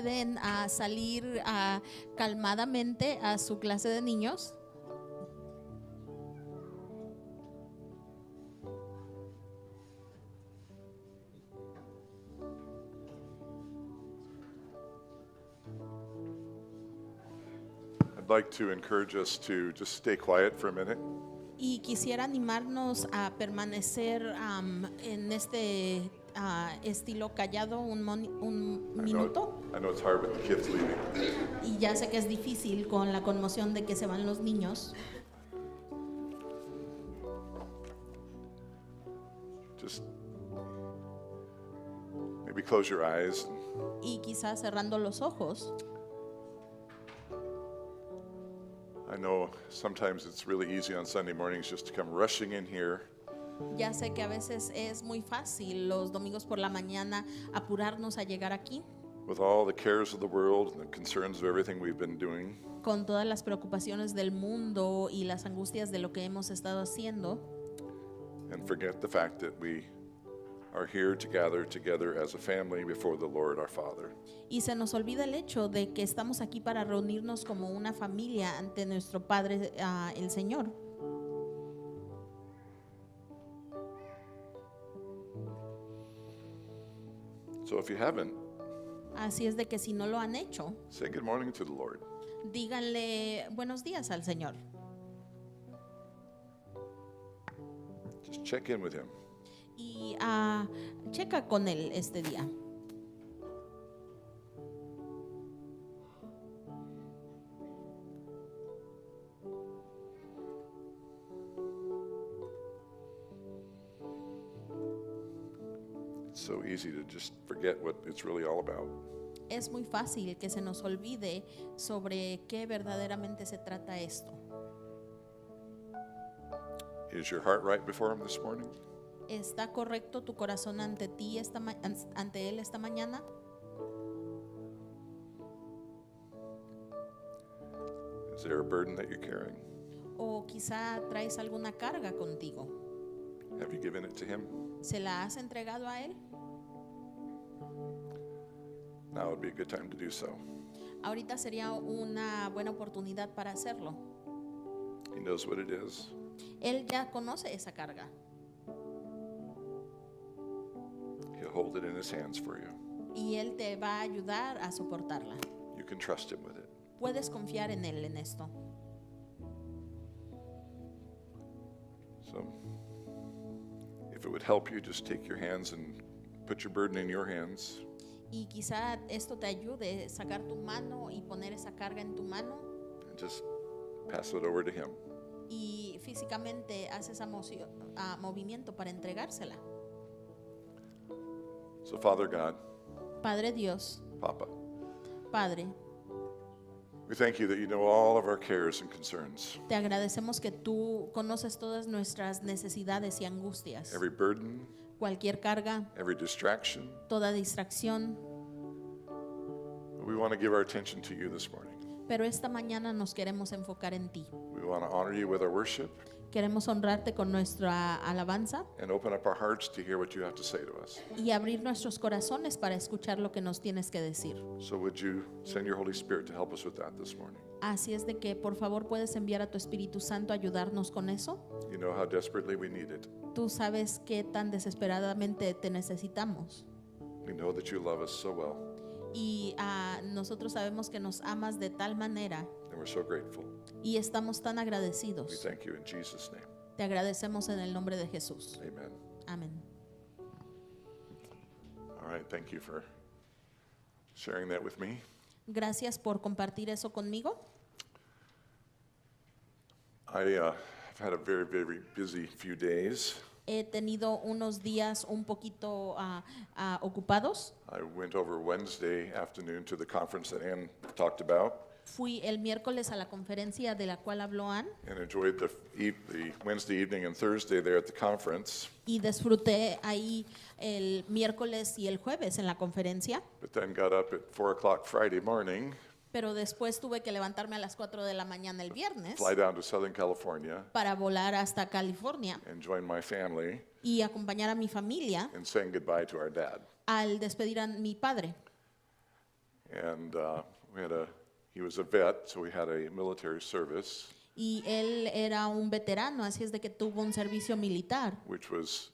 pueden salir calmadamente a su clase de niños. I'd like to encourage us to just stay quiet for a minute. Y quisiera animarnos a permanecer en este estilo callado un minuto. I know it's hard with the kids leaving. Y ya sé que es difícil con la conmoción de que se van los niños. Just maybe close your eyes. Y quizás cerrando los ojos. I know sometimes it's really easy on Sunday mornings just to come rushing in here. Ya sé que a veces es muy fácil los domingos por la mañana apurarnos a llegar aquí With all the cares of the world and the concerns of everything we've been doing. con todas las preocupaciones del mundo y las angustias de lo que hemos estado haciendo, And forget the fact that we are here to gather together as a family before the Lord our Father. y se nos olvida el hecho de que estamos aquí para reunirnos como una familia ante nuestro Padre, el Señor. So if you haven't, Así es de que si no lo han hecho, say good morning to the Lord. díganle buenos días al Señor Just check in with Him. y checa con Él este día. It's so easy to just forget what it's really all about. Es muy fácil que se nos olvide sobre qué verdaderamente se trata esto. Is your heart right before Him this morning? ¿Está correcto tu corazón ante ti ante Él esta mañana? Is there a burden that you're carrying? ¿O quizá traes alguna carga contigo? Have you given it to Him? ¿Se la has entregado a Él? Now would be a good time to do so. Ahorita sería una buena oportunidad para hacerlo. He knows what it is. Él ya conoce esa carga He'll hold it in His hands for you. y Él te va a ayudar a soportarla. You can trust Him with it. Puedes confiar en Él en esto. So, if it would help you, just take your hands and put your burden in your hands. Y quizá esto te ayude a sacar tu mano y poner esa carga en tu mano And just pass it over to Him. y físicamente haces movimiento para entregársela. So, Father God, Padre Dios, Papa, Padre, we thank you that you know all of our cares and concerns, te agradecemos que tú conoces todas nuestras necesidades y angustias, every burden, cualquier carga, every distraction. toda distracción. We want to give our attention to you this morning. Pero esta mañana nos queremos enfocar en ti. We want to honor you with our worship Queremos honrarte con nuestra alabanza and open up our hearts to hear what you have to say to us. y abrir nuestros corazones para escuchar lo que nos tienes que decir. So, would you send your Holy Spirit to help us with that this morning? Así es de que por favor puedes enviar a tu Espíritu Santo a ayudarnos con eso. You know how desperately we need it. Tú sabes qué tan desesperadamente te necesitamos. We know that you love us so well, Y nosotros sabemos que nos amas de tal manera and we're so grateful. y estamos tan We agradecidos. thank you in Jesus' name. Te agradecemos en el nombre de Jesús. Amen. Amén. All right, thank you for sharing that with me. Gracias por compartir eso conmigo. I've had a very, very busy few days. He tenido unos días un poquito ocupados. I went over Wednesday afternoon to the conference that Ann talked about Fui el miércoles a la conferencia de la cual habló Ann and enjoyed the Wednesday evening and Thursday there at the conference, y disfruté ahí el miércoles y el jueves en la conferencia, but then got up at 4 o'clock Friday morning, pero después tuve que levantarme a las 4 de la mañana el viernes fly down to Southern California para volar hasta California and join my family y acompañar a mi familia in saying goodbye to our dad. al despedir a mi padre. And he was a vet, so we had a military service, Y él era un veterano, así es de que tuvo un servicio militar, which was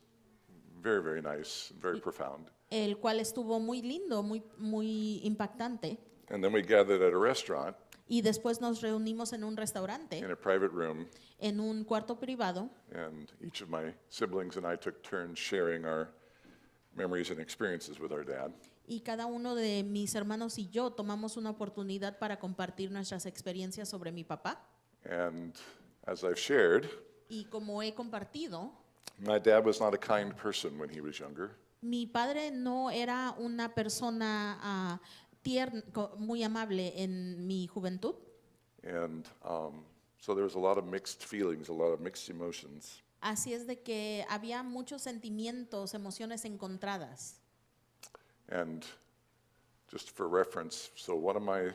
very, very nice, and very profound. el cual estuvo muy lindo, muy impactante. And then we gathered at a restaurant Y después nos reunimos en un restaurante, in a private room, en un cuarto privado, and each of my siblings and I took turns sharing our memories and experiences with our dad. y cada uno de mis hermanos y yo tomamos una oportunidad para compartir nuestras experiencias sobre mi papá. And as I've shared, Y como he compartido, my dad was not a kind person when he was younger. mi padre no era una persona tierna, muy amable en mi juventud. And so there was a lot of mixed feelings, a lot of mixed emotions. Así es de que había muchos sentimientos, emociones encontradas. And just for reference, so one of my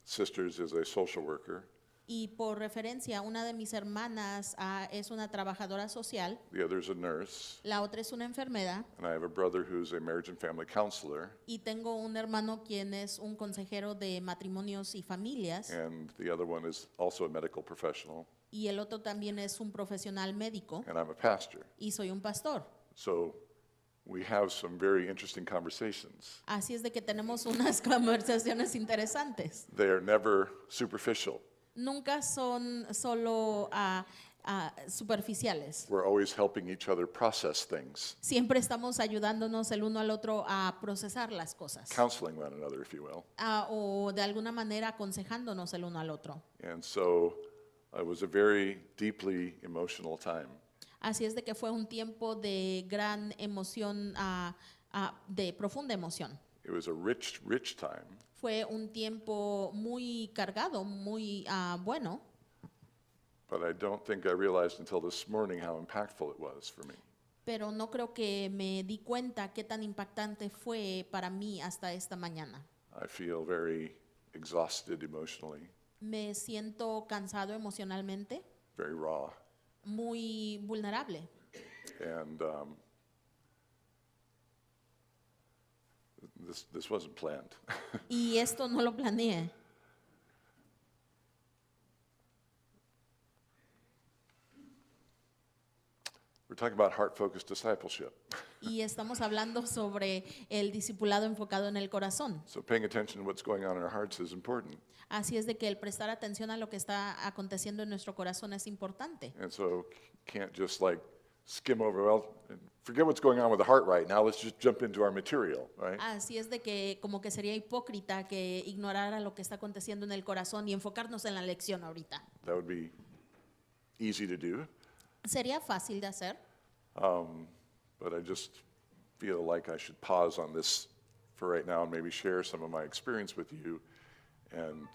sisters is a social worker. Y por referencia, una de mis hermanas es una trabajadora social, The other's a nurse. la otra es una enfermera And I have a brother who's a marriage and family counselor. y tengo un hermano quien es un consejero de matrimonios y familias And the other one is also a medical professional. y el otro también es un profesional médico And I'm a pastor. y soy un pastor. So we have some very interesting conversations. Así es de que tenemos unas conversaciones interesantes. They are never superficial. Nunca son solo superficiales. We're always helping each other process things, Siempre estamos ayudándonos el uno al otro a procesar las cosas. counseling one another, if you will. O de alguna manera aconsejándonos el uno al otro. And so it was a very deeply emotional time. Así es de que fue un tiempo de gran emoción, de profunda emoción. It was a rich, rich time. Fue un tiempo muy cargado, muy bueno, But I don't think I realized until this morning how impactful it was for me. pero no creo que me di cuenta qué tan impactante fue para mí hasta esta mañana. I feel very exhausted emotionally, Me siento cansado emocionalmente, very raw. muy vulnerable. And this wasn't planned. Y esto no lo planeé. We're talking about heart-focused discipleship. Y estamos hablando sobre el discipulado enfocado en el corazón. So paying attention to what's going on in our hearts is important. Así es de que el prestar atención a lo que está aconteciendo en nuestro corazón es importante. And so can't just like skim over, well, forget what's going on with the heart right now, let's just jump into our material, right? Así es de que como que sería hipócrita que ignorara lo que está aconteciendo en el corazón y enfocarnos en la lección ahorita. That would be easy to do, Sería fácil de hacer, but I just feel like I should pause on this for right now and maybe share some of my experience with you, and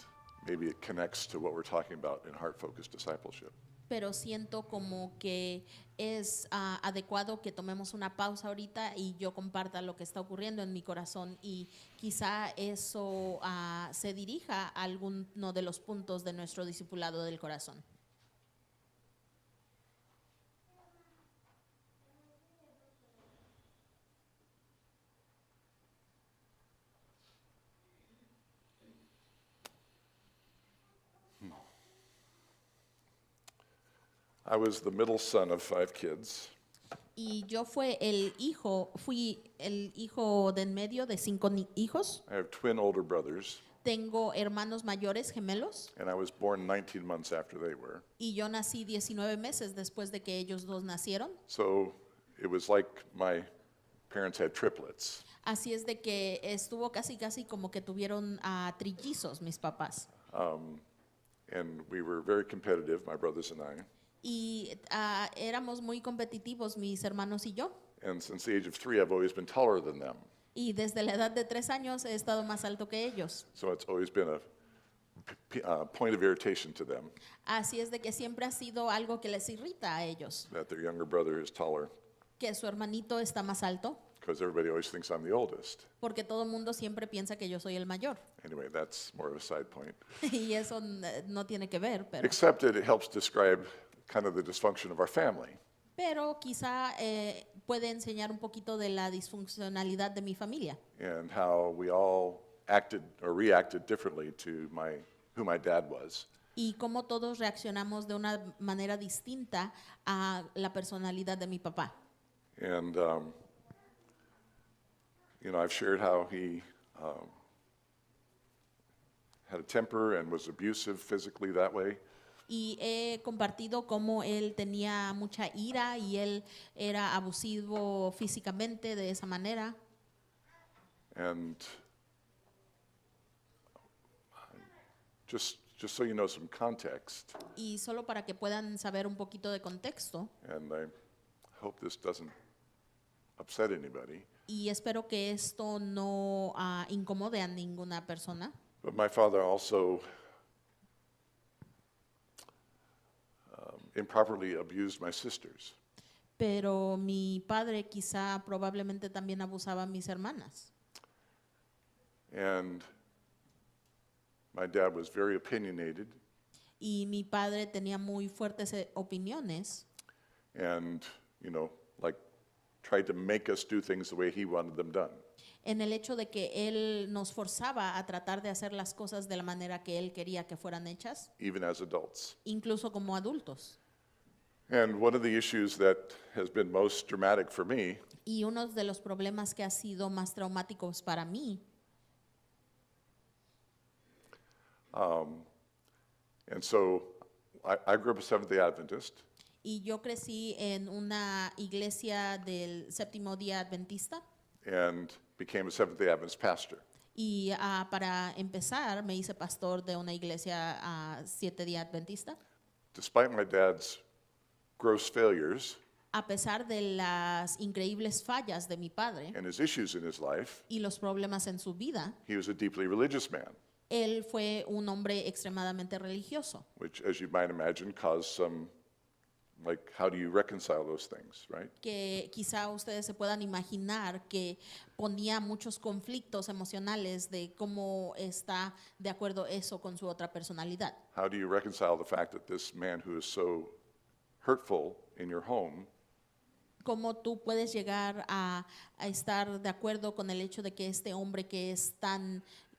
maybe it connects to what we're talking about in heart-focused discipleship. pero siento como que es adecuado que tomemos una pausa ahorita y yo comparta lo que está ocurriendo en mi corazón y quizá eso se dirija a alguno de los puntos de nuestro discipulado del corazón. I was the middle son of 5 kids, Y yo fui el hijo de en medio de 5 hijos. I have twin older brothers, Tengo hermanos mayores gemelos and I was born 19 months after they were. y yo nací 19 meses después de que ellos dos nacieron. So it was like my parents had triplets. Así es de que estuvo casi como que tuvieron trillizos mis papás. And we were very competitive, my brothers and I. Y éramos muy competitivos mis hermanos y yo. And since the age of 3, I've always been taller than them. Y desde la edad de 3 años he estado más alto que ellos. So it's always been a point of irritation to them Así es de que siempre ha sido algo que les irrita a ellos, that their younger brother is taller, que su hermanito está más alto, because everybody always thinks I'm the oldest. porque todo el mundo siempre piensa que yo soy el mayor. Anyway, that's more of a side point. Y eso no tiene que ver, Except that it helps describe kind of the dysfunction of our family. pero quizá puede enseñar un poquito de la disfuncionalidad de mi familia And how we all acted or reacted differently to who my dad was. Y cómo todos reaccionamos de una manera distinta a la personalidad de mi papá. And, I've shared how he had a temper and was abusive physically that way. Y he compartido cómo él tenía mucha ira y él era abusivo físicamente de esa manera. And just so you know some context, Y solo para que puedan saber un poquito de contexto, and I hope this doesn't upset anybody, y espero que esto no incomode a ninguna persona, but my father also improperly abused my sisters. pero mi padre quizá probablemente también abusaba a mis hermanas. And my dad was very opinionated, Y mi padre tenía muy fuertes opiniones and, like tried to make us do things the way he wanted them done. en el hecho de que él nos forzaba a tratar de hacer las cosas de la manera que él quería que fueran hechas, Even as adults. incluso como adultos. And one of the issues that has been most dramatic for me Y uno de los problemas que ha sido más traumáticos para mí, and so I grew up a Seventh-day Adventist, y yo crecí en una iglesia del séptimo día adventista, and became a Seventh-day Adventist pastor. y para empezar me hice pastor de una iglesia 7 día adventista. Despite my dad's gross failures A pesar de las increíbles fallas de mi padre and his issues in his life, y los problemas en su vida, he was a deeply religious man, él fue un hombre extremadamente religioso, which, as you might imagine, caused some, like, how do you reconcile those things, right? que quizá ustedes se puedan imaginar que ponía muchos conflictos emocionales de cómo está de acuerdo eso con su otra personalidad. How do you reconcile the fact that this man who is so hurtful in your home Cómo tú puedes llegar a estar de acuerdo con el hecho de que este hombre que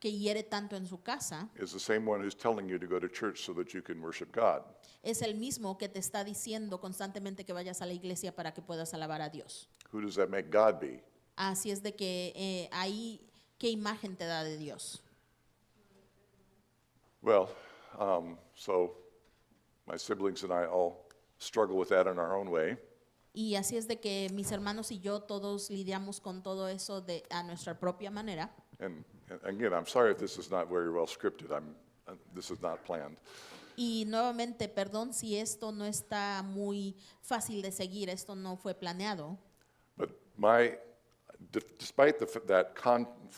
hiere tanto en su casa is the same one who's telling you to go to church so that you can worship God? es el mismo que te está diciendo constantemente que vayas a la iglesia para que puedas alabar a Dios. Who does that make God be? Así es de que ahí, ¿qué imagen te da de Dios? Well, so my siblings and I all struggle with that in our own way. Y así es de que mis hermanos y yo todos lidiamos con todo eso a nuestra propia manera. And again, I'm sorry if this is not very well scripted. This is not planned. Y nuevamente, perdón si esto no está muy fácil de seguir, esto no fue planeado. But despite that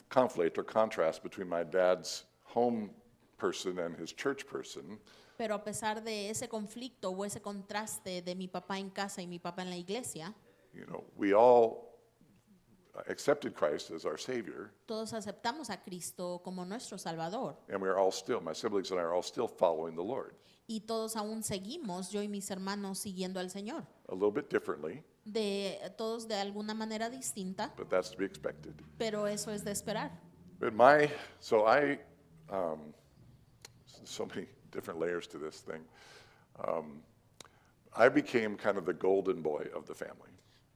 conflict or contrast between my dad's home person and his church person, Pero a pesar de ese conflicto o ese contraste de mi papá en casa y mi papá en la iglesia, we all accepted Christ as our Savior, todos aceptamos a Cristo como nuestro Salvador. and my siblings and I are all still following the Lord. Y todos aún seguimos, yo y mis hermanos, siguiendo al Señor. A little bit differently, Todos de alguna manera distinta, but that's to be expected. pero eso es de esperar. But so many different layers to this thing. I became kind of the golden boy of the family.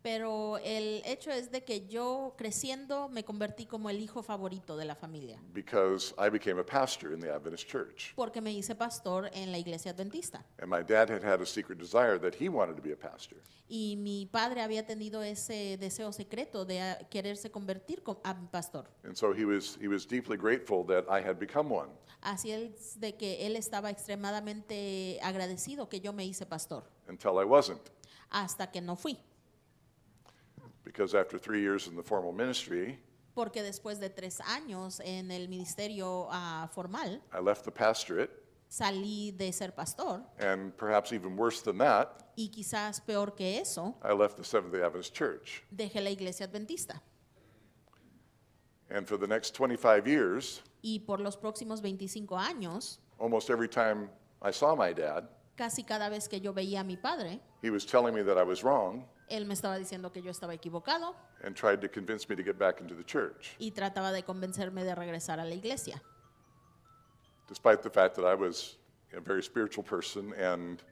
Pero el hecho es de que yo creciendo me convertí como el hijo favorito de la familia, Because I became a pastor in the Adventist church. porque me hice pastor en la iglesia adventista. And my dad had a secret desire that he wanted to be a pastor. Y mi padre había tenido ese deseo secreto de quererse convertir a pastor. And so he was deeply grateful that I had become one. Así es de que él estaba extremadamente agradecido que yo me hice pastor, Until I wasn't. hasta que no fui. Because after 3 years in the formal ministry, Porque después de 3 años en el ministerio formal, I left the pastorate, salí de ser pastor, and perhaps even worse than that, y quizás peor que eso, I left the Seventh-day Adventist Church. dejé la iglesia adventista. And for the next 25 years, Y por los próximos 25 años, almost every time I saw my dad, casi cada vez que yo veía a mi padre, he was telling me that I was wrong, Él me estaba diciendo que yo estaba equivocado and tried to convince me to get back into the church, y trataba de convencerme de regresar a la iglesia, despite the fact that I was a very spiritual person and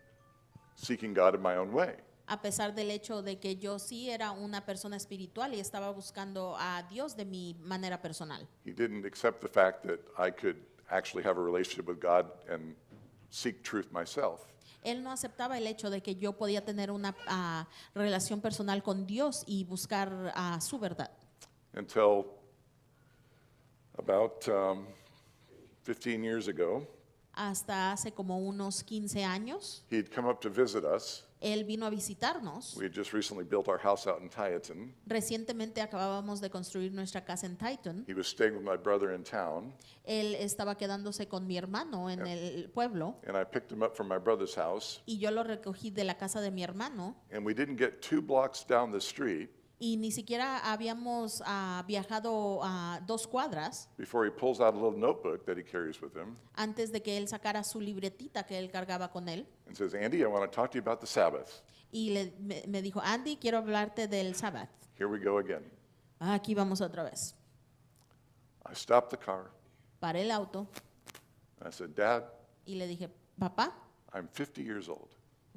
seeking God in my own way. a pesar del hecho de que yo sí era una persona espiritual y estaba buscando a Dios de mi manera personal. He didn't accept the fact that I could actually have a relationship with God and seek truth myself. Él no aceptaba el hecho de que yo podía tener una relación personal con Dios y buscar su verdad. Until about 15 years ago, Hasta hace como unos 15 años, he'd come up to visit us. él vino a visitarnos. We had just recently built our house out in Tieton. Recientemente acabábamos de construir nuestra casa en Titan. He was staying with my brother in town, Él estaba quedándose con mi hermano en el pueblo and I picked him up from my brother's house, y yo lo recogí de la casa de mi hermano and we didn't get 2 blocks down the street y ni siquiera habíamos viajado 2 cuadras before he pulls out a little notebook that he carries with him antes de que él sacara su libretita que él cargaba con él and says, Andy, I want to talk to you about the Sabbath. y me dijo, Andy, quiero hablarte del Sabbath. Here we go again. Aquí vamos otra vez. I stopped the car. Paré el auto I said, Dad, y le dije, papá, I'm 50 years old.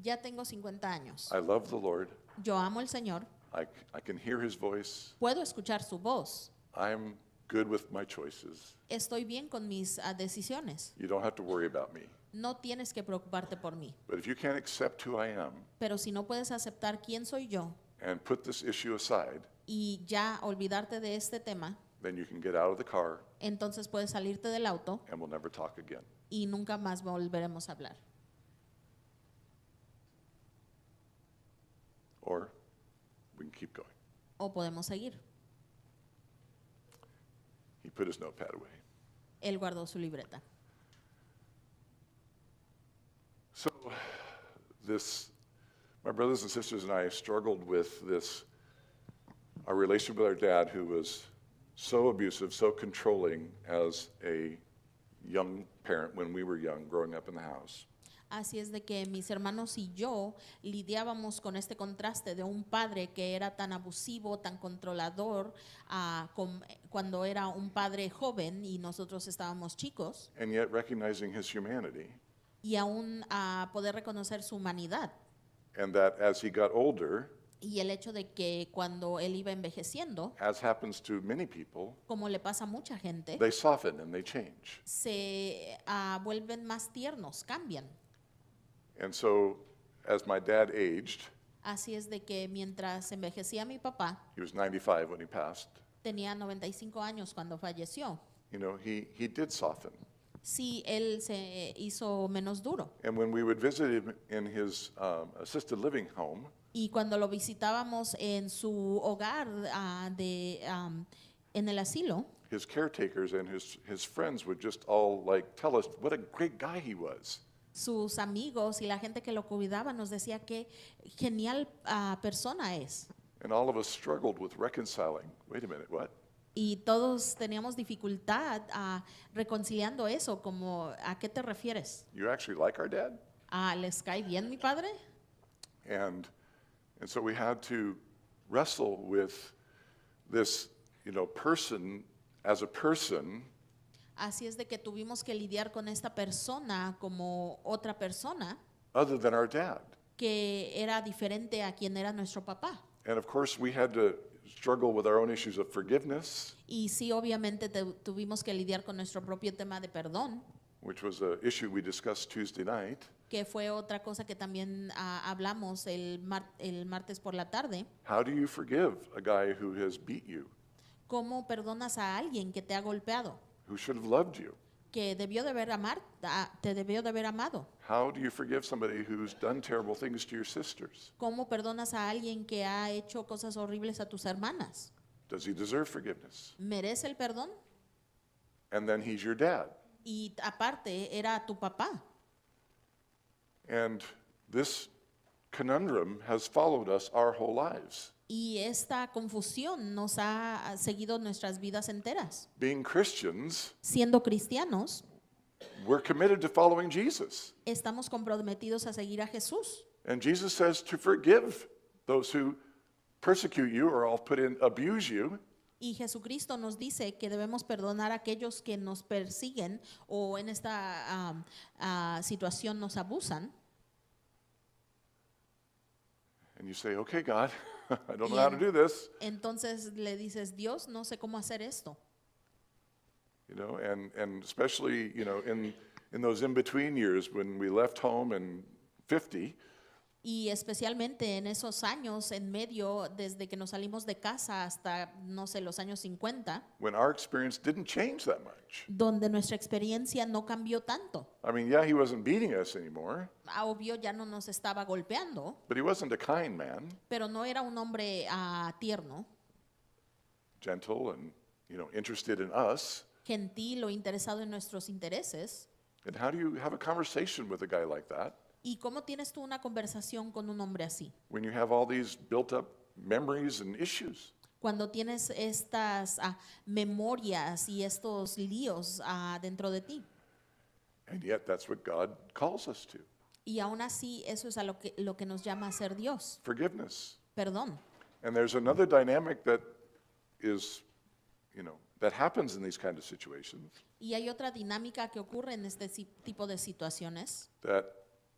ya tengo 50 años. I love the Lord. Yo amo al Señor, I can hear his voice. puedo escuchar su voz, I'm good with my choices. estoy bien con mis decisiones. You don't have to worry about me. No tienes que preocuparte por mí. But if you can't accept who I am Pero si no puedes aceptar quién soy yo and put this issue aside, y ya olvidarte de este tema, then you can get out of the car entonces puedes salirte del auto and we'll never talk again. y nunca más volveremos a hablar. Or we can keep going. O podemos seguir. He put his notepad away. Él guardó su libreta. So my brothers and sisters and I struggled with our relationship with our dad, who was so abusive, so controlling as a young parent when we were young, growing up in the house. Así es de que mis hermanos y yo lidiábamos con este contraste de un padre que era tan abusivo, tan controlador, cuando era un padre joven y nosotros estábamos chicos, And yet recognizing his humanity, y aún poder reconocer su humanidad. and that as he got older, Y el hecho de que cuando él iba envejeciendo, as happens to many people, como le pasa a mucha gente, they soften and they change. se vuelven más tiernos, cambian. And so as my dad aged, Así es de que mientras envejecía mi papá, he was 95 when he passed, tenía 95 años cuando falleció. you know, he did soften. Sí, él se hizo menos duro. And when we would visit him in his assisted living home, Y cuando lo visitábamos en su hogar en el asilo, his caretakers and his friends would just all like tell us what a great guy he was. sus amigos y la gente que lo cuidaba nos decía qué genial persona es. And all of us struggled with reconciling. Wait a minute, what? Y todos teníamos dificultad reconciliando eso, como ¿a qué te refieres? You actually like our dad? ¿Les cae bien mi padre? And so we had to wrestle with this, you know, person as a person, Así es de que tuvimos que lidiar con esta persona como otra persona other than our dad. que era diferente a quien era nuestro papá. And of course, we had to struggle with our own issues of forgiveness, Y sí, obviamente tuvimos que lidiar con nuestro propio tema de perdón, which was an issue we discussed Tuesday night. que fue otra cosa que también hablamos el martes por la tarde. How do you forgive a guy who has beat you, ¿Cómo perdonas a alguien que te ha golpeado, who should have loved you? que te debió de haber amado? How do you forgive somebody who's done terrible things to your sisters? ¿Cómo perdonas a alguien que ha hecho cosas horribles a tus hermanas? Does he deserve forgiveness? ¿Merece el perdón? And then he's your dad. Y aparte era tu papá. And this conundrum has followed us our whole lives. Y esta confusión nos ha seguido nuestras vidas enteras. Being Christians, Siendo cristianos, we're committed to following Jesus. estamos comprometidos a seguir a Jesús. And Jesus says to forgive those who persecute you or I'll abuse you. Y Jesucristo nos dice que debemos perdonar a aquellos que nos persiguen o en esta situación nos abusan. And you say, okay, God, I don't know Y how to do this. entonces le dices, Dios, no sé cómo hacer esto. You know, and especially, you know, in those in-between years when we left home in 50, Y especialmente en esos años en medio, desde que nos salimos de casa hasta, no sé, los años 50, when our experience didn't change that much. donde nuestra experiencia no cambió tanto. I mean, yeah, he wasn't beating us anymore, Obvio, ya no nos estaba golpeando, but he wasn't a kind man, pero no era un hombre tierno, gentle and, you know, interested in us. gentil o interesado en nuestros intereses. And how do you have a conversation with a guy like that ¿Y cómo tienes tú una conversación con un hombre así? when you have all these built up memories and issues? Cuando tienes estas memorias y estos líos dentro de ti. And yet that's what God calls us to. Y aún así eso es a lo que nos llama a ser Dios. Forgiveness. Perdón. And there's another dynamic that is, you know, that happens in these kind of situations Y hay otra dinámica que ocurre en este tipo de situaciones that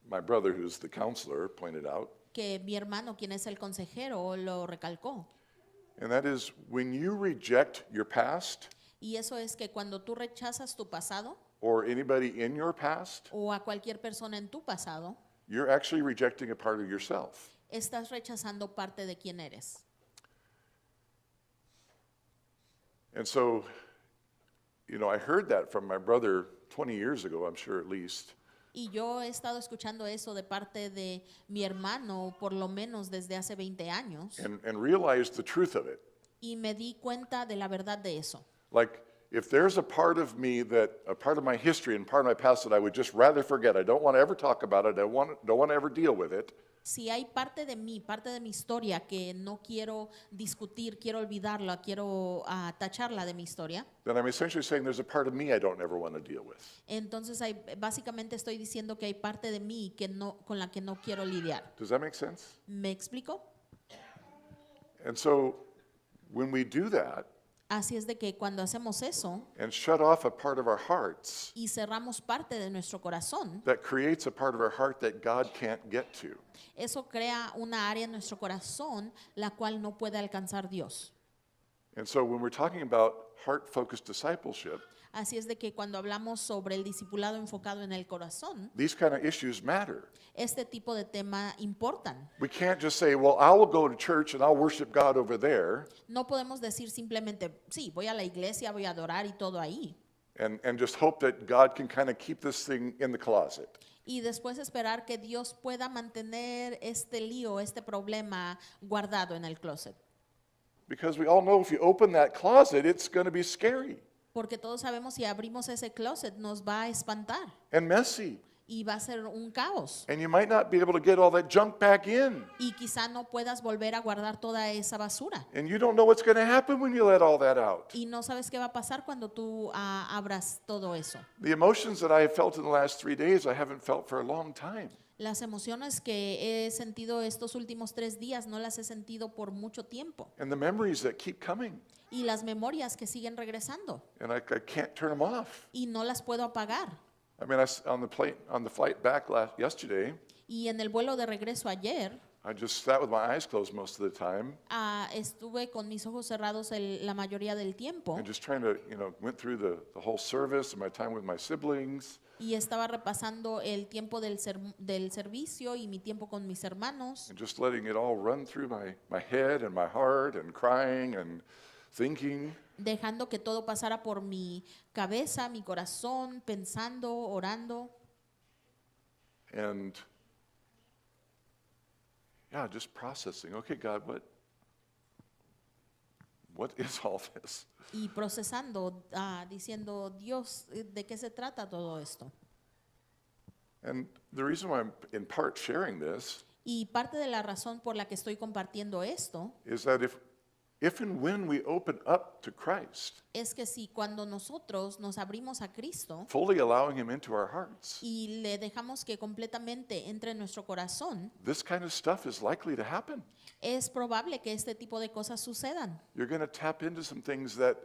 my brother, who's the counselor, pointed out. que mi hermano, quien es el consejero, lo recalcó. And that is when you reject your past Y eso es que cuando tú rechazas tu pasado or anybody in your past, o a cualquier persona en tu pasado, you're actually rejecting a part of yourself. estás rechazando parte de quién eres. And so, you know, I heard that from my brother 20 years ago, I'm sure at least. Y yo he estado escuchando eso de parte de mi hermano por lo menos desde hace 20 años And realized the truth of it. y me di cuenta de la verdad de eso. Like, if there's a part of me a part of my history and part of my past that I would just rather forget, I don't want to ever talk about it, don't want to ever deal with it, Si hay parte de mí, parte de mi historia que no quiero discutir, quiero olvidarla, quiero tacharla de mi historia, then I'm essentially saying there's a part of me I don't ever want to deal with. entonces básicamente estoy diciendo que hay parte de mí que con la que no quiero lidiar. Does that make sense? ¿Me explico? And so, when we do that Así es de que cuando hacemos eso and shut off a part of our hearts, y cerramos parte de nuestro corazón, that creates a part of our heart that God can't get to. eso crea una área en nuestro corazón la cual no puede alcanzar Dios. And so, when we're talking about heart-focused discipleship, Así es de que cuando hablamos sobre el discipulado enfocado en el corazón, these kind of issues matter. este tipo de tema importan. We can't just say, well, I will go to church and I'll worship God over there, No podemos decir simplemente, sí, voy a la iglesia, voy a adorar y todo ahí. and just hope that God can kind of keep this thing in the closet. Y después esperar que Dios pueda mantener este lío, este problema guardado en el closet. Because we all know if you open that closet, it's going to be scary Porque todos sabemos si abrimos ese closet nos va a espantar and messy. y va a ser un caos. And you might not be able to get all that junk back in. Y quizá no puedas volver a guardar toda esa basura. And you don't know what's going to happen when you let all that out. Y no sabes qué va a pasar cuando tú abras todo eso. The emotions that I have felt in the last 3 days, I haven't felt for a long time. Las emociones que he sentido estos últimos 3 días no las he sentido por mucho tiempo. And the memories that keep coming. Y las memorias que siguen regresando. And I can't turn them off. Y no las puedo apagar. I mean, on the flight back yesterday, Y en el vuelo de regreso ayer, I just sat with my eyes closed most of the time estuve con mis ojos cerrados la mayoría del tiempo and just trying to, you know, went through the whole service and my time with my siblings. y estaba repasando el tiempo del servicio y mi tiempo con mis hermanos And just letting it all run through my head and my heart and crying and thinking. dejando que todo pasara por mi cabeza, mi corazón, pensando, orando. And yeah, just processing. Okay, God, what is all this? Y procesando, diciendo, Dios, ¿de qué se trata todo esto? And the reason why I'm in part sharing this Y parte de la razón por la que estoy compartiendo esto is that if if and when we open up to Christ, es que si cuando nosotros nos abrimos a Cristo fully allowing him into our hearts, y le dejamos que completamente entre en nuestro corazón, this kind of stuff is likely to happen. es probable que este tipo de cosas sucedan. You're going to tap into some things that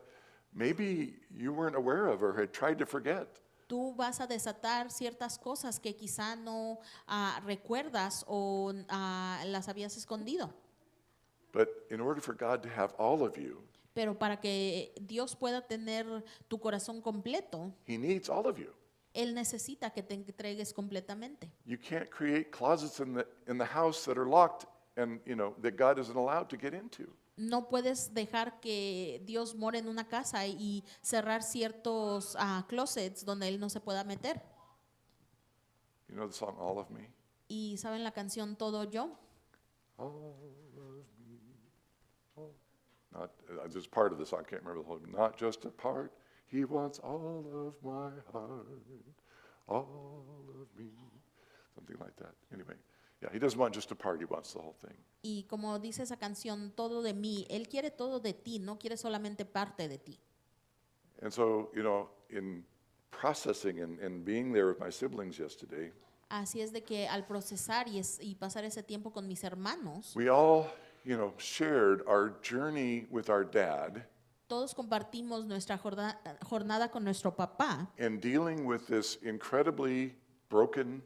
maybe you weren't aware of or had tried to forget. Tú vas a desatar ciertas cosas que quizá no recuerdas o las habías escondido. But in order for God to have all of you, Pero para que Dios pueda tener tu corazón completo, he needs all of you. Él necesita que te entregues completamente. You can't create closets in the house that are locked and, that God isn't allowed to get into. No puedes dejar que Dios more en una casa y cerrar ciertos closets donde Él no se pueda meter. You know the song All of Me? Y ¿saben la canción Todo Yo? All of me. Not, there's part of the song, I can't remember the whole, not just a part, he wants all of my heart, all of me, something like that. Anyway, yeah, he doesn't want just a part, he wants the whole thing. Y como dice esa canción, todo de mí, Él quiere todo de ti, no quiere solamente parte de ti. And so, in processing and being there with my siblings yesterday, Así es de que al procesar y pasar ese tiempo con mis hermanos, we all, shared our journey with our dad todos compartimos nuestra jornada con nuestro papá and dealing with this incredibly broken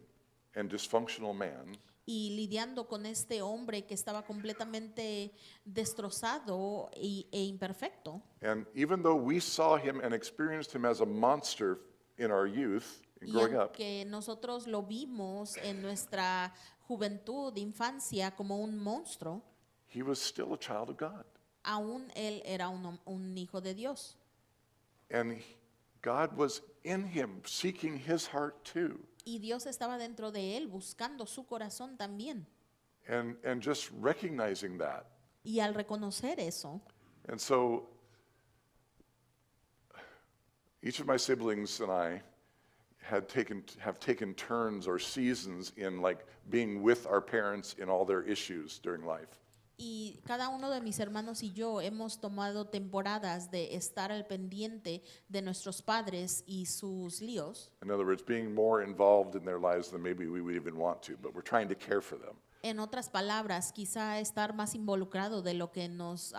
and dysfunctional man. y lidiando con este hombre que estaba completamente destrozado e imperfecto. And even though we saw him and experienced him as a monster in our youth and Y growing up, aunque nosotros lo vimos en nuestra juventud, infancia, como un monstruo, he was still a child of God. aún él era un hijo de Dios. And God was in him, seeking his heart too. Y Dios estaba dentro de él, buscando su corazón también. And just recognizing that. Y al reconocer eso, And so each of my siblings and I have taken turns or seasons in like being with our parents in all their issues during life. y cada uno de mis hermanos y yo hemos tomado temporadas de estar al pendiente de nuestros padres y sus líos. In other words, being more involved in their lives than maybe we would even want to, but we're trying to care for them. En otras palabras, quizá estar más involucrado de lo que nos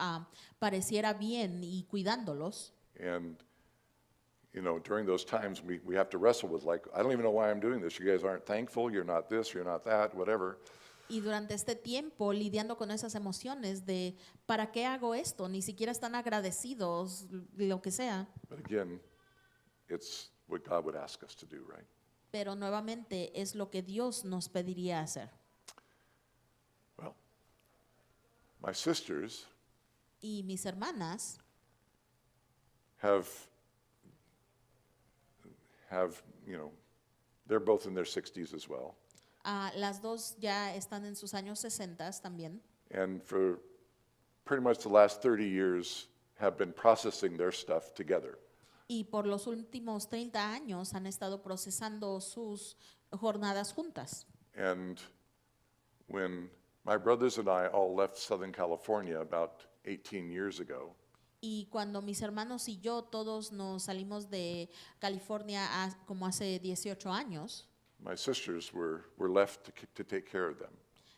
pareciera bien y cuidándolos. And, during those times we have to wrestle with like, I don't even know why I'm doing this. You guys aren't thankful, you're not this, you're not that, whatever. Y durante este tiempo lidiando con esas emociones de ¿para qué hago esto? Ni siquiera están agradecidos, lo que sea. But again, it's what God would ask us to do, right? Pero nuevamente es lo que Dios nos pediría hacer. Well, my sisters Y mis hermanas have, they're both in their 60s as well. las dos ya están en sus años 60 también. And for pretty much the last 30 years have been processing their stuff together. Y por los últimos 30 años han estado procesando sus jornadas juntas. And when my brothers and I all left Southern California about 18 years ago, Y cuando mis hermanos y yo todos nos salimos de California como hace 18 años, my sisters were left to take care of them.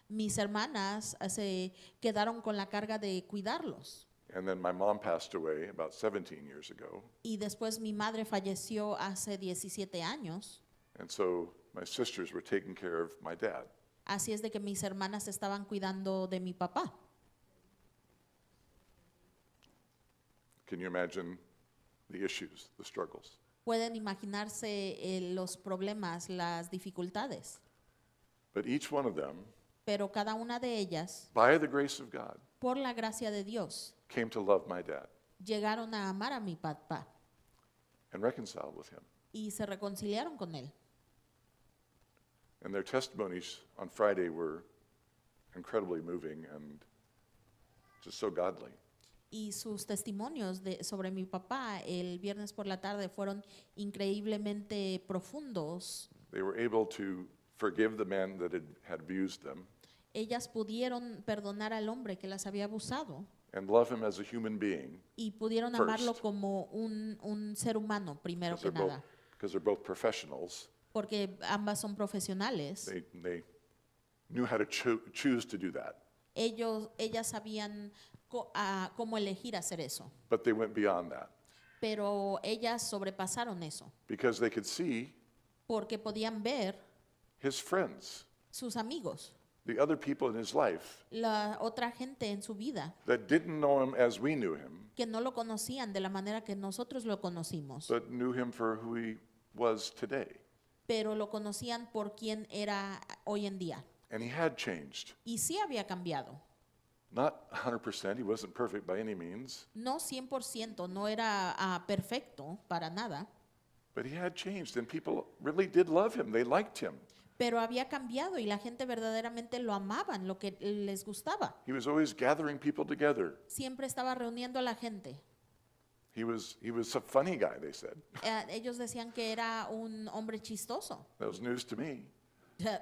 mis hermanas se quedaron con la carga de cuidarlos. And then my mom passed away about 17 years ago. Y después mi madre falleció hace 17 años. And so my sisters were taking care of my dad. Así es de que mis hermanas estaban cuidando de mi papá. Can you imagine the issues, the struggles? Pueden imaginarse los problemas, las dificultades. But each one of them, Pero cada una de ellas, by the grace of God, por la gracia de Dios, came to love my dad llegaron a amar a mi papá and reconciled with him. y se reconciliaron con él. And their testimonies on Friday were incredibly moving and just so godly. Y sus testimonios sobre mi papá el viernes por la tarde fueron increíblemente profundos. They were able to forgive the man that had abused them, Ellas pudieron perdonar al hombre que las había abusado and love him as a human being, y pudieron first. amarlo como un ser humano, primero because que nada, they're both professionals. porque ambas son profesionales. They knew how to choose to do that, Ellas sabían cómo elegir hacer eso, but they went beyond that pero ellas sobrepasaron eso, because they could see porque podían ver his friends, sus amigos, the other people in his life la otra gente en su vida, that didn't know him as we knew him, que no lo conocían de la manera que nosotros lo conocimos, but knew him for who he was today. pero lo conocían por quien era hoy en día. And he had changed. Y sí había cambiado. Not 100%, he wasn't perfect by any means, No 100%, no era perfecto para nada, but he had changed, and people really did love him. They liked him. pero había cambiado y la gente verdaderamente lo amaban, lo que les gustaba. He was always gathering people together. Siempre estaba reuniendo a la gente. He was a funny guy, they said. Ellos decían que era un hombre chistoso. That was news to me.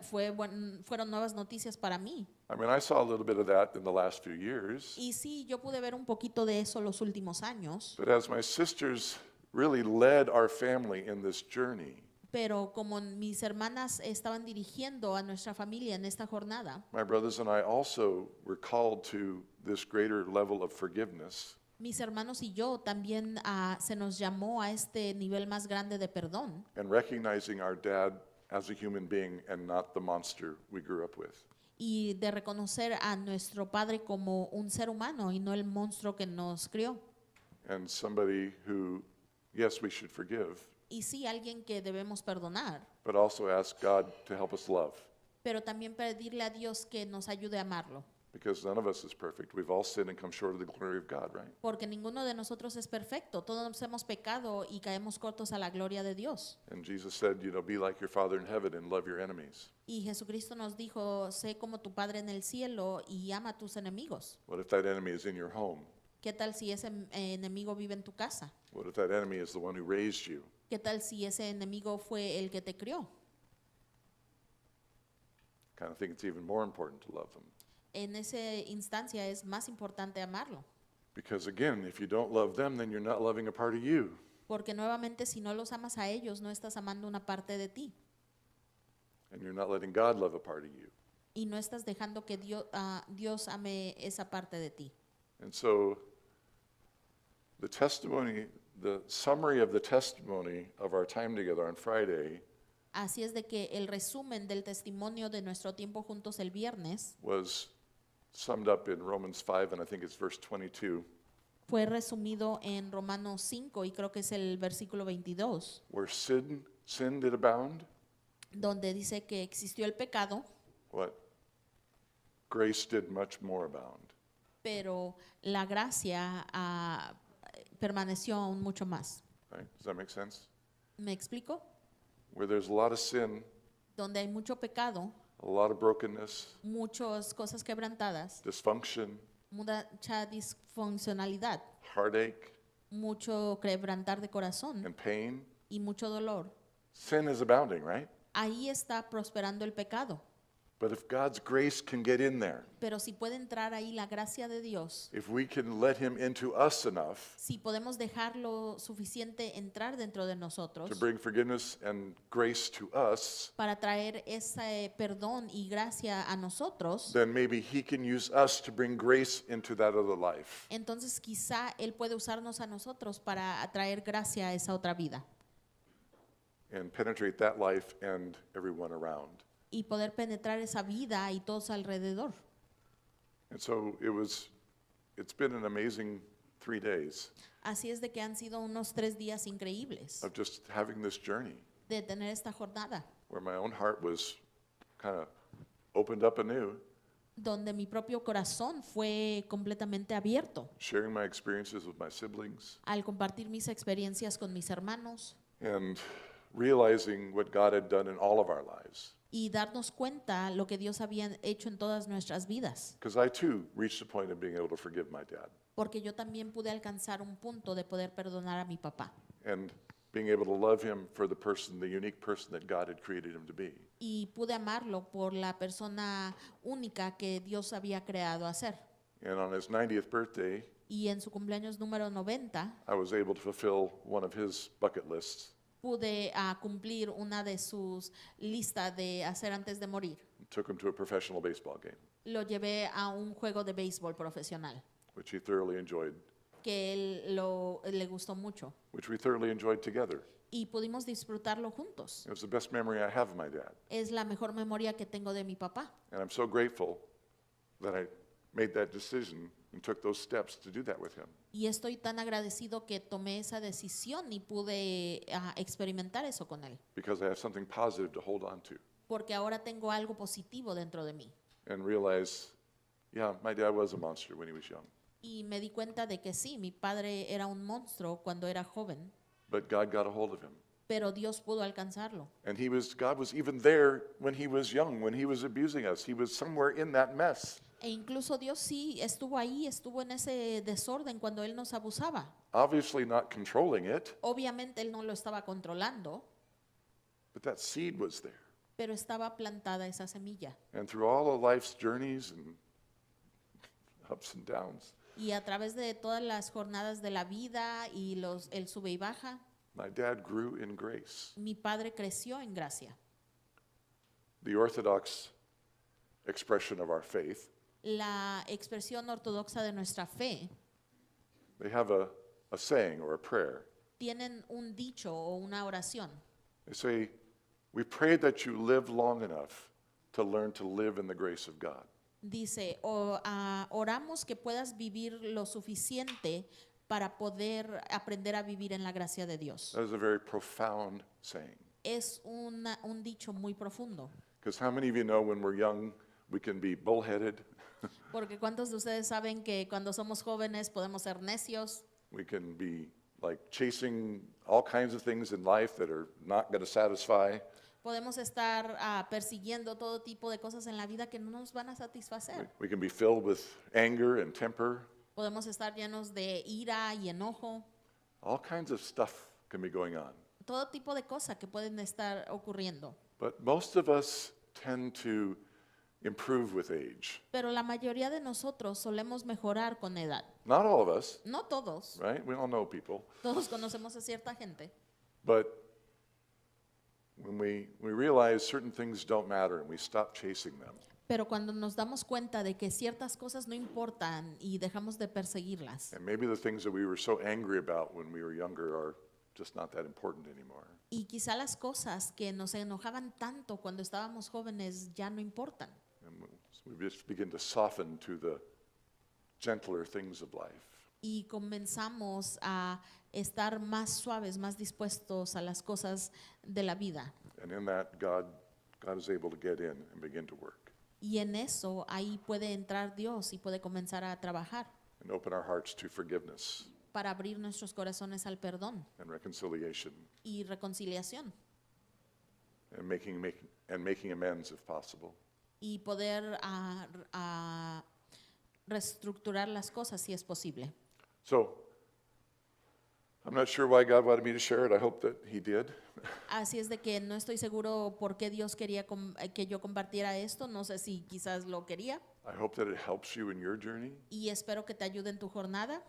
Fueron nuevas noticias para mí. I mean, I saw a little bit of that in the last few years. Y sí, yo pude ver un poquito de eso los últimos años, But as my sisters really led our family in this journey, pero como mis hermanas estaban dirigiendo a nuestra familia en esta jornada, my brothers and I also were called to this greater level of forgiveness. mis hermanos y yo también se nos llamó a este nivel más grande de perdón And recognizing our dad as a human being and not the monster we grew up with. y de reconocer a nuestro padre como un ser humano y no el monstruo que nos crió. And somebody who, yes, we should forgive, Y sí, alguien que debemos perdonar, but also ask God to help us love. pero también pedirle a Dios que nos ayude a amarlo, Because none of us is perfect. We've all sinned and come short of the glory of God, right? porque ninguno de nosotros es perfecto. Todos hemos pecado y caemos cortos a la gloria de Dios. And Jesus said, be like your Father in heaven and love your enemies. Y Jesucristo nos dijo, sé como tu Padre en el cielo y ama a tus enemigos. What if that enemy is in your home? ¿Qué tal si ese enemigo vive en tu casa? What if that enemy is the one who raised you? ¿Qué tal si ese enemigo fue el que te crió? Kind of think it's even more important to love them. En esa instancia es más importante amarlo, Because again, if you don't love them, then you're not loving a part of you. porque nuevamente si no los amas a ellos, no estás amando una parte de ti And you're not letting God love a part of you. y no estás dejando que Dios ame esa parte de ti. And so the summary of the testimony of our time together on Friday Así es de que el resumen del testimonio de nuestro tiempo juntos el viernes was summed up in Romans 5, and I think it's verse 22, fue resumido en Romanos 5 y creo que es el versículo 22, where sin did abound, donde dice que existió el pecado, what? Grace did much more abound. pero la gracia permaneció aún mucho más. Right? Does that make sense? ¿Me explico? Where there's a lot of sin, Donde hay mucho pecado, a lot of brokenness, muchas cosas quebrantadas, dysfunction, mucha disfuncionalidad, heartache, mucho quebrantar de corazón and pain, y mucho dolor. sin is abounding, right? Ahí está prosperando el pecado. But if God's grace can get in there, Pero si puede entrar ahí la gracia de Dios, if we can let him into us enough si podemos dejarlo suficiente entrar dentro de nosotros to bring forgiveness and grace to us, para traer ese perdón y gracia a nosotros, then maybe he can use us to bring grace into that other life. entonces quizá Él puede usarnos a nosotros para atraer gracia a esa otra vida And penetrate that life and everyone around. y poder penetrar esa vida y todos alrededor. And so it's been an amazing 3 days Así es de que han sido unos 3 días increíbles of just having this journey de tener esta jornada, where my own heart was kind of opened up anew, donde mi propio corazón fue completamente abierto sharing my experiences with my siblings al compartir mis experiencias con mis hermanos and realizing what God had done in all of our lives. y darnos cuenta lo que Dios había hecho en todas nuestras vidas. Because I too reached a point of being able to forgive my dad Porque yo también pude alcanzar un punto de poder perdonar a mi papá and being able to love him for the unique person that God had created him to be. y pude amarlo por la persona única que Dios había creado a ser. And on his 90th birthday, y en su cumpleaños número 90 I was able to fulfill one of his bucket lists. pude cumplir una de sus listas de hacer antes de morir. Took him to a professional baseball game, Lo llevé a un juego de béisbol profesional, which he thoroughly enjoyed, que le gustó mucho. which we thoroughly enjoyed together. Y pudimos disfrutarlo juntos. It was the best memory I have of my dad. Es la mejor memoria que tengo de mi papá. And I'm so grateful that I made that decision and took those steps to do that with him. Y estoy tan agradecido que tomé esa decisión y pude experimentar eso con él. Because I have something positive to hold on to Porque ahora tengo algo positivo dentro de mí. and realize, yeah, my dad was a monster when he was young. Y me di cuenta de que sí, mi padre era un monstruo cuando era joven, But God got a hold of him. pero Dios pudo alcanzarlo. And God was even there when he was young, when he was abusing us. He was somewhere in that mess. E incluso Dios sí estuvo ahí, estuvo en ese desorden cuando Él nos abusaba. Obviously not controlling it, Obviamente Él no lo estaba controlando, but that seed was there. pero estaba plantada esa semilla. And through all of life's journeys and ups and downs, Y a través de todas las jornadas de la vida y el sube y baja, my dad grew in grace. mi padre creció en gracia. The Orthodox expression of our faith, La expresión ortodoxa de nuestra fe they have a saying or a prayer. tienen un dicho o una oración. They say, we pray that you live long enough to learn to live in the grace of God. Dice, oramos que puedas vivir lo suficiente para poder aprender a vivir en la gracia de Dios. That is a very profound saying. Es un dicho muy profundo. Because how many of you know when we're young, we can be bullheaded, Porque ¿cuántos de ustedes saben que cuando somos jóvenes podemos ser necios? we can be like chasing all kinds of things in life that are not going to satisfy. Podemos estar persiguiendo todo tipo de cosas en la vida que no nos van a satisfacer. We can be filled with anger and temper. Podemos estar llenos de ira y enojo. All kinds of stuff can be going on. Todo tipo de cosas que pueden estar ocurriendo. But most of us tend to improve with age. Pero la mayoría de nosotros solemos mejorar con edad. Not all of us, No todos. right? We all know people. Todos conocemos a cierta gente. But when we realize certain things don't matter and we stop chasing them, Pero cuando nos damos cuenta de que ciertas cosas no importan y dejamos de perseguirlas, and maybe the things that we were so angry about when we were younger are just not that important anymore. y quizá las cosas que nos enojaban tanto cuando estábamos jóvenes ya no importan, And we just begin to soften to the gentler things of life. y comenzamos a estar más suaves, más dispuestos a las cosas de la vida. And in that, God is able to get in and begin to work Y en eso ahí puede entrar Dios y puede comenzar a trabajar and open our hearts to forgiveness para abrir nuestros corazones al perdón and reconciliation y reconciliación and making amends if possible. y poder reestructurar las cosas si es posible. So, I'm not sure why God wanted me to share it. I hope that He did. Así es de que no estoy seguro por qué Dios quería que yo compartiera esto, no sé si quizás lo quería, I hope that it helps you in your journey. y espero que te ayude en tu jornada.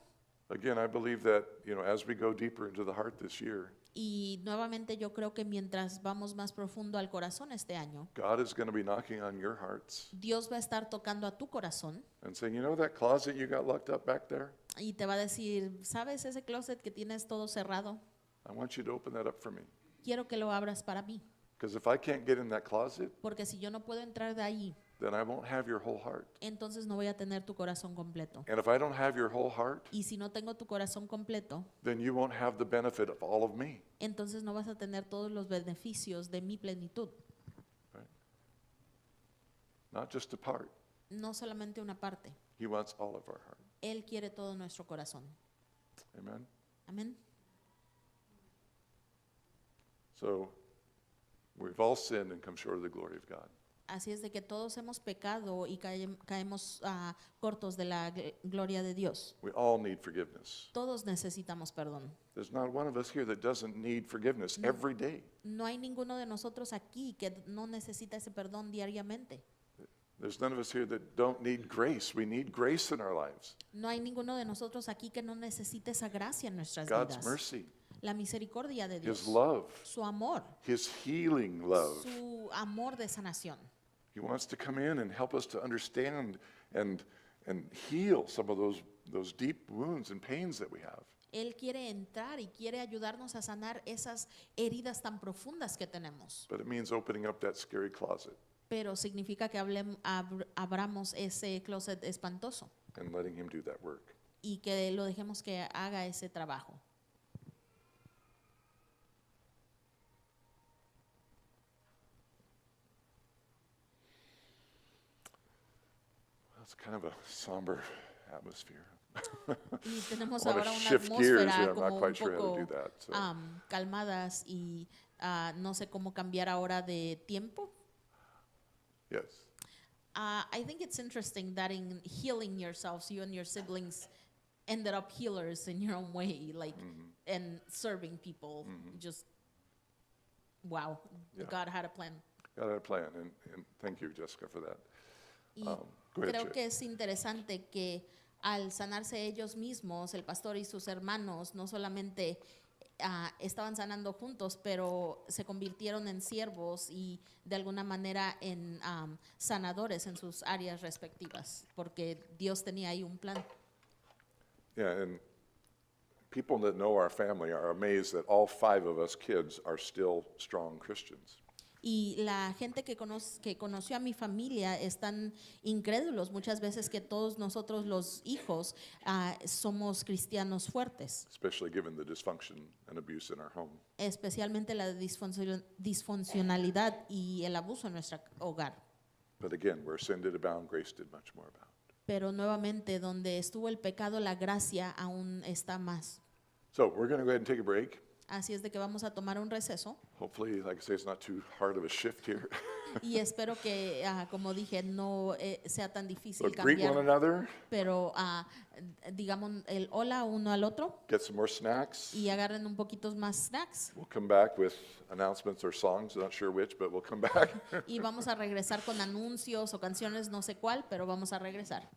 Again, I believe that, as we go deeper into the heart this year, Y nuevamente yo creo que mientras vamos más profundo al corazón este año, God is going to be knocking on your hearts Dios va a estar tocando a tu corazón and saying, you know that closet you got locked up back there? y te va a decir, ¿sabes ese closet que tienes todo cerrado? I want you to open that up for me. Quiero que lo abras para mí, Because if I can't get in that closet, porque si yo no puedo entrar de ahí, then I won't have your whole heart. entonces no voy a tener tu corazón completo. And if I don't have your whole heart, Y si no tengo tu corazón completo, then you won't have the benefit of all of me. entonces no vas a tener todos los beneficios de mi plenitud. Not just a part. No solamente una parte. He wants all of our heart. Él quiere todo nuestro corazón. Amen? Amén. So, we've all sinned and come short of the glory of God. Así es de que todos hemos pecado y caemos cortos de la gloria de Dios. We all need forgiveness. Todos necesitamos perdón. There's not one of us here that doesn't need forgiveness every day. No hay ninguno de nosotros aquí que no necesita ese perdón diariamente. There's none of us here that don't need grace. We need grace in our lives. No hay ninguno de nosotros aquí que no necesite esa gracia en nuestras God's vidas. mercy, La misericordia de His Dios, love, su amor, His healing love. su amor de sanación. He wants to come in and help us to understand and heal some of those deep wounds and pains that we have. Él quiere entrar y quiere ayudarnos a sanar esas heridas tan profundas que tenemos. But it means opening up that scary closet Pero significa que abramos ese closet espantoso and letting Him do that work. y que lo dejemos que haga ese trabajo. It's kind of a somber atmosphere. Y tenemos I wanna ahora una shift gears, atmósfera yeah, I'm como not un quite sure how to poco do that. So. calmadas y no sé cómo cambiar ahora de tiempo. Yes. I think it's interesting that in healing yourselves, you and your siblings ended up healers in your own way, like, and serving people. Just, wow, Yeah. God had a plan. Got a plan, and thank you, Jessica, for that. Y Go ahead, creo Jay. que es interesante que al sanarse ellos mismos, el pastor y sus hermanos, no solamente estaban sanando juntos, pero se convirtieron en siervos y de alguna manera en sanadores en sus áreas respectivas, porque Dios tenía ahí un plan. Yeah, and people that know our family are amazed that all 5 of us kids are still strong Christians. Y la gente que conoció a mi familia están incrédulos muchas veces que todos nosotros los hijos somos cristianos fuertes, Especially given the dysfunction and abuse in our home. especialmente la disfuncionalidad y el abuso en nuestro hogar. But again, where sin did abound, grace did much more abound. Pero nuevamente, donde estuvo el pecado, la gracia aún está más. So we're going to go ahead and take a break. Así es de que vamos a tomar un receso Hopefully, like I say, it's not too hard of a shift here. y espero que, como dije, no sea tan difícil So greet one cambiar, another, pero digamos el hola uno al otro get some more snacks. y agarren un poquito más snacks We'll come back with announcements or songs, not sure which, but we'll come back. y vamos a regresar con anuncios o canciones, no sé cuál, pero vamos a regresar.